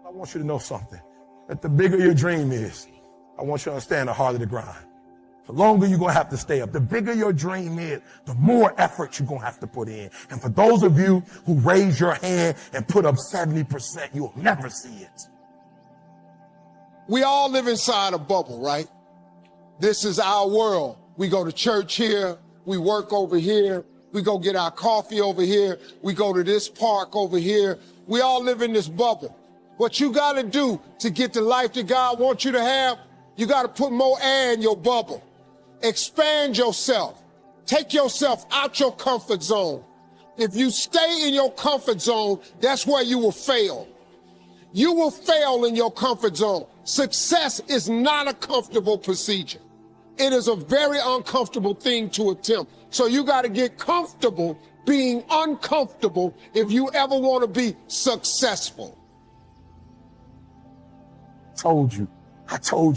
I want you to know something, that the bigger your dream is, I want you to understand the harder the grind. The longer you're going to have to stay up. The bigger your dream is, the more effort you're going to have to put in. And for those of you who raise your hand and put up 70%, you'll never see it. We all live inside a bubble, right? This is our world. We go to church here. We work over here. We go get our coffee over here. We go to this park over here. We all live in this bubble. What you got to do to get the life that God wants you to have, you got to put more air in your bubble. Expand yourself. Take yourself out your comfort zone. If you stay in your comfort zone, that's where you will fail. You will fail in your comfort zone. Success is not a comfortable procedure. It is a very uncomfortable thing to attempt. So you got to get comfortable being uncomfortable if you ever want to be successful. I told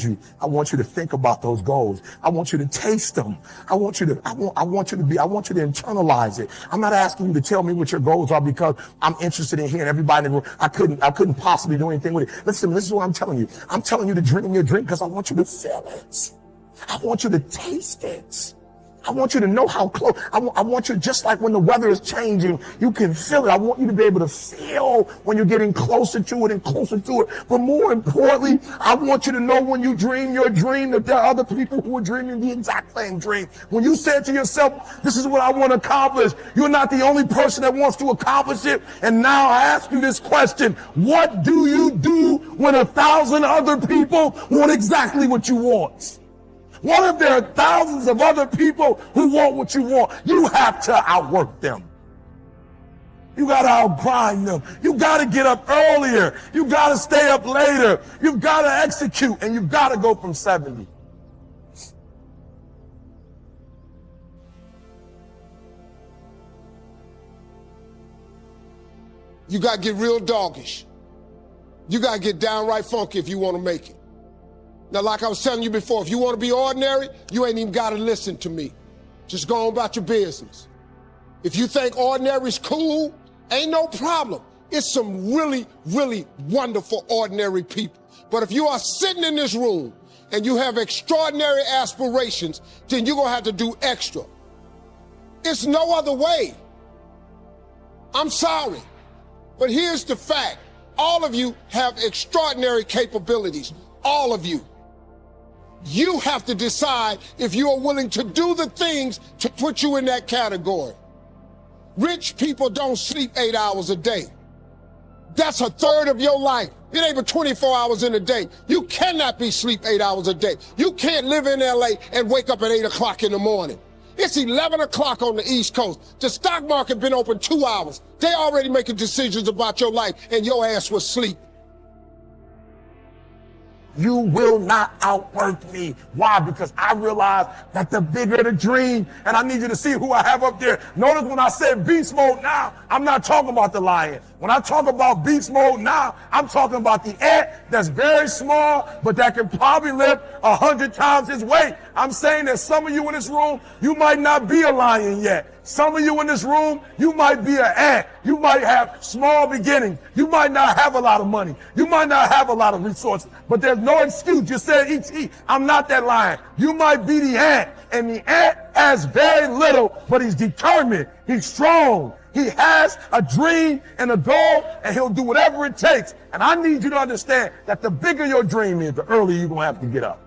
you, I want you to think about those goals. I want you to taste them. I want you to internalize it. I'm not asking you to tell me what your goals are because I'm interested in hearing everybody in the room. I couldn't possibly do anything with it. Listen, this is what I'm telling you. I'm telling you to dream your dream because I want you to feel it. I want you to taste it. I want you to know how close. I want you, just like when the weather is changing, you can feel it. I want you to be able to feel when you're getting closer to it and closer to it. But more importantly, I want you to know when you dream your dream that there are other people who are dreaming the exact same dream. When you say to yourself, this is what I want to accomplish, you're not the only person that wants to accomplish it. And now I ask you this question: what do you do when 1,000 other people want exactly what you want? What if there are thousands of other people who want what you want? You have to outwork them. You got to outgrind them. You got to get up earlier. You got to stay up later. You've got to execute, and you've got to go from 70. You got to get real doggish. You got to get downright funky if you want to make it. Now, like I was telling you before, if you want to be ordinary, you ain't even got to listen to me. Just go on about your business. If you think ordinary's cool, ain't no problem. It's some really, really wonderful ordinary people. But if you are sitting in this room and you have extraordinary aspirations, then you're going to have to do extra. It's no other way. I'm sorry. But here's the fact. All of you have extraordinary capabilities. All of you. You have to decide if you are willing to do the things to put you in that category. Rich people don't sleep 8 hours a day. That's a third of your life. It ain't but 24 hours in a day. You cannot be sleep 8 hours a day. You can't live in LA and wake up at 8 o'clock in the morning. It's 11 o'clock on the East Coast. The stock market been open 2 hours. They already making decisions about your life and your ass was asleep. You will not outwork me. Why? Because I realize that the bigger the dream, and I need you to see who I have up there. Notice when I said beast mode now, I'm not talking about the lion. When I talk about beast mode now, I'm talking about the ant that's very small, but that can probably lift 100 times his weight. I'm saying that some of you in this room, you might not be a lion yet. Some of you in this room, you might be an ant. You might have small beginnings. You might not have a lot of money. You might not have a lot of resources, but there's no excuse. You said, E.T., I'm not that lion. You might be the ant, and the ant has very little, but he's determined. He's strong. He has a dream and a goal, and he'll do whatever it takes. And I need you to understand that the bigger your dream is, the earlier you're going to have to get up.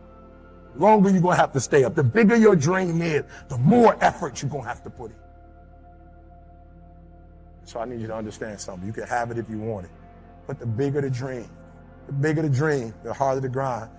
The longer you're going to have to stay up. The bigger your dream is, the more effort you're going to have to put in. So I need you to understand something. You can have it if you want it. But the bigger the dream, the harder the grind.